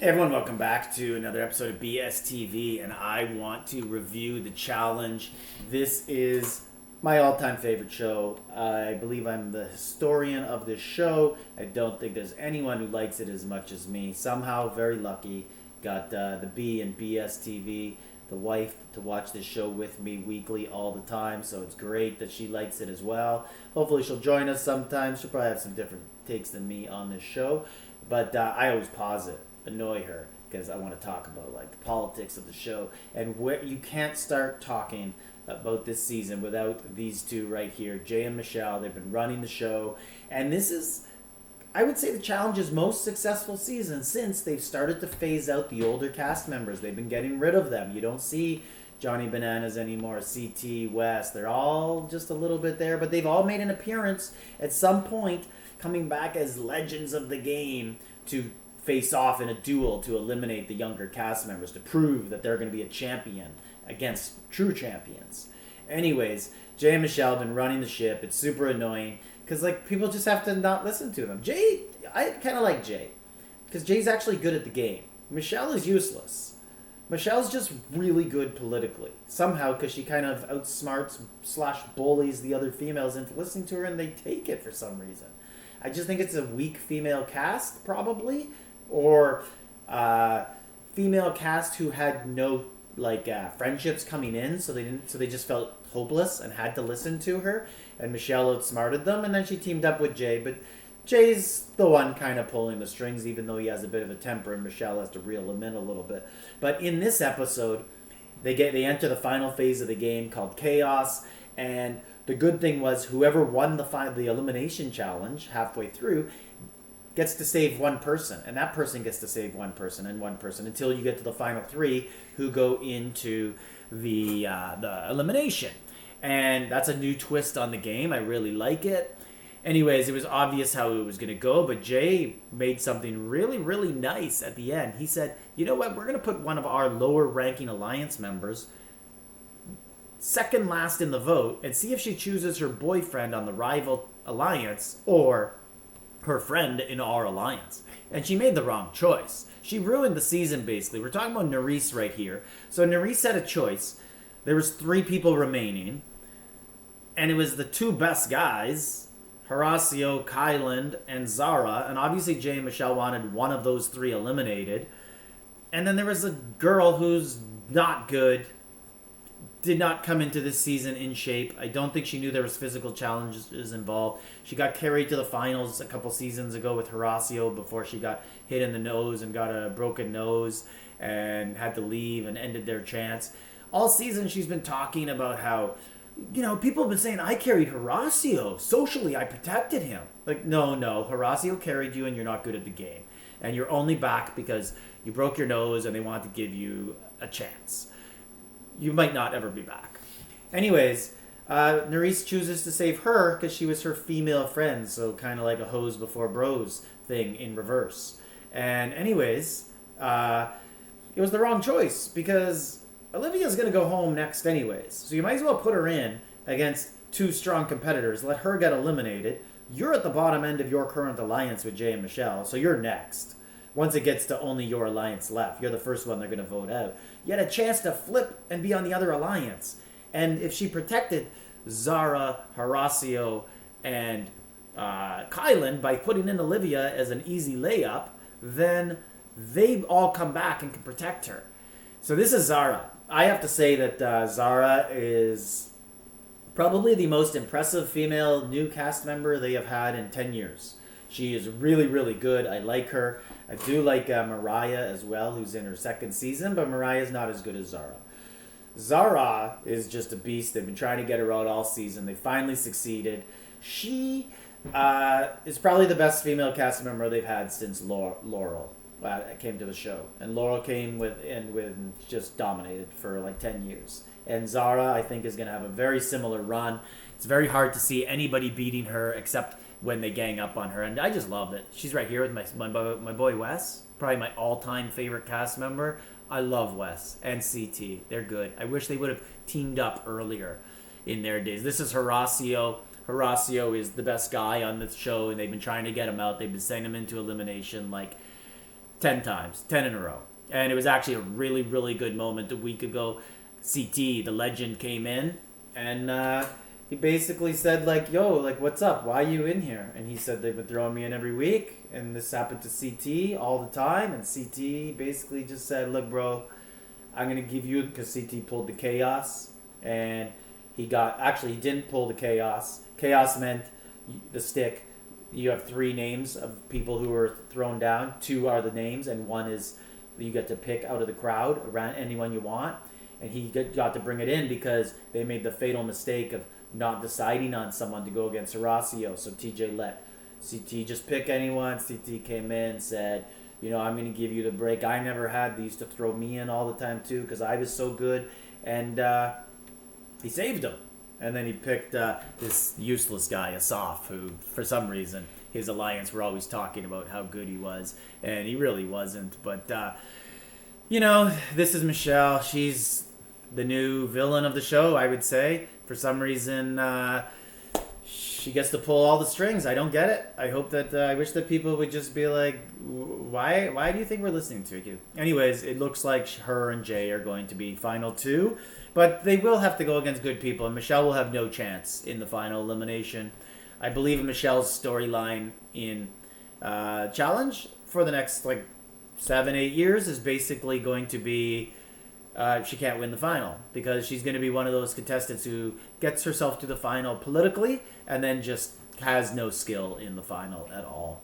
Hey everyone, welcome back to another episode of BSTV, and I want to review The Challenge. This is my all-time favorite show. I believe I'm the historian of this show. I don't think there's anyone who likes it as much as me. Somehow, very lucky, got the B and BSTV, the wife, to watch this show with me weekly all the time, so it's great that she likes it as well. Hopefully she'll join us sometime. She'll probably have some different takes than me on this show, but I always pause it, annoy her, because I want to talk about like the politics of the show, and where you can't start talking about this season without these two right here, Jay and Michelle. They've been running the show, and this is, I would say, the Challenge's most successful season since they've started to phase out the older cast members. They've been getting rid of them. You don't see Johnny Bananas anymore, CT, West. They're all just a little bit there, but they've all made an appearance at some point, coming back as legends of the game to face off in a duel to eliminate the younger cast members, to prove that they're going to be a champion against true champions. Anyways, Jay and Michelle have been running the ship. It's super annoying because like people just have to not listen to them. Jay, I kind of like Jay because Jay's actually good at the game. Michelle is useless. Michelle's just really good politically somehow because she kind of outsmarts / bullies the other females into listening to her, and they take it for some reason. I just think it's a weak female cast, probably, or female cast who had no friendships coming in, so they just felt hopeless and had to listen to her. And Michelle outsmarted them, and then she teamed up with Jay. But Jay's the one kind of pulling the strings, even though he has a bit of a temper, and Michelle has to reel him in a little bit. But in this episode, they enter the final phase of the game called Chaos, and the good thing was whoever won the elimination challenge halfway through gets to save one person, and that person gets to save one person and one person until you get to the final three who go into the elimination. And that's a new twist on the game. I really like it. Anyways, it was obvious how it was going to go, but Jay made something really, really nice at the end. He said, you know what, we're going to put one of our lower-ranking alliance members second last in the vote and see if she chooses her boyfriend on the rival alliance or her friend in our alliance. And she made the wrong choice. She ruined the season, basically. We're talking about NURYS right here. So NURYS had a choice. There was 3 people remaining, and it was the 2 best guys, Horacio, Kyland, and Zara. And obviously Jay and Michelle wanted one of those 3 eliminated. And then there was a girl who's not good, did not come into this season in shape. I don't think she knew there was physical challenges involved. She got carried to the finals a couple seasons ago with Horacio before she got hit in the nose and got a broken nose and had to leave and ended their chance. All season she's been talking about how, people have been saying, I carried Horacio. Socially, I protected him. Like, no, Horacio carried you and you're not good at the game. And you're only back because you broke your nose and they want to give you a chance. You might not ever be back. Anyways, NURYS chooses to save her because she was her female friend, so kind of like a hose before bros thing in reverse. And anyways, it was the wrong choice because Olivia's going to go home next anyways. So you might as well put her in against 2 strong competitors, let her get eliminated. You're at the bottom end of your current alliance with Jay and Michelle, so you're next. Once it gets to only your alliance left, you're the first one they're going to vote out. You had a chance to flip and be on the other alliance. And if she protected Zara, Horacio, and Kylan by putting in Olivia as an easy layup, then they all come back and can protect her. So this is Zara. I have to say that Zara is probably the most impressive female new cast member they have had in 10 years. She is really, really good. I like her. I do like Mariah as well, who's in her 2nd season, but Mariah's not as good as Zara. Zara is just a beast. They've been trying to get her out all season. They finally succeeded. She is probably the best female cast member they've had since Laurel came to the show. And Laurel came with just dominated for like 10 years. And Zara, I think, is going to have a very similar run. It's very hard to see anybody beating her except when they gang up on her, and I just love it. She's right here with my boy Wes, probably my all-time favorite cast member. I love Wes and CT. They're good. I wish they would have teamed up earlier in their days. This is Horacio. Horacio is the best guy on the show, and they've been trying to get him out. They've been sending him into elimination. Like, 10 times, 10 in a row. And it was actually a really, really good moment a week ago. CT, the legend, came in and he basically said, like, yo, like, what's up? Why are you in here? And he said they've been throwing me in every week. And this happened to CT all the time. And CT basically just said, look, bro, I'm going to give you, because CT pulled the chaos. And he didn't pull the chaos. Chaos meant the stick. You have 3 names of people who were thrown down. 2 are the names, and 1 is you get to pick out of the crowd around anyone you want. And he got to bring it in because they made the fatal mistake of not deciding on someone to go against Horacio. So TJ let CT just pick anyone. CT came in, said, I'm going to give you the break. I never had these to throw me in all the time too because I was so good. And he saved him. And then he picked this useless guy, Asaf, who for some reason his alliance were always talking about how good he was. And he really wasn't. But, this is Michelle. She's the new villain of the show, I would say. For some reason, she gets to pull all the strings. I don't get it. I wish that people would just be like, why do you think we're listening to you? Anyways, it looks like her and Jay are going to be final 2, but they will have to go against good people, and Michelle will have no chance in the final elimination. I believe Michelle's storyline in Challenge for the next 7-8 years is basically going to be she can't win the final because she's going to be one of those contestants who gets herself to the final politically and then just has no skill in the final at all.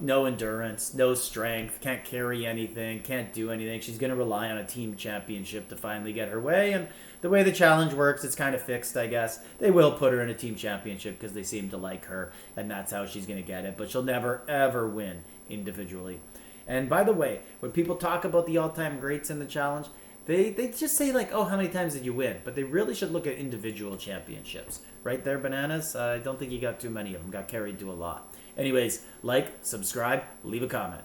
No endurance, no strength, can't carry anything, can't do anything. She's going to rely on a team championship to finally get her way. And the way the challenge works, it's kind of fixed, I guess. They will put her in a team championship because they seem to like her, and that's how she's going to get it. But she'll never, ever win individually. And by the way, when people talk about the all-time greats in the challenge, they just say how many times did you win? But they really should look at individual championships. Right there, Bananas? I don't think you got too many of them. Got carried to a lot. Anyways, subscribe, leave a comment.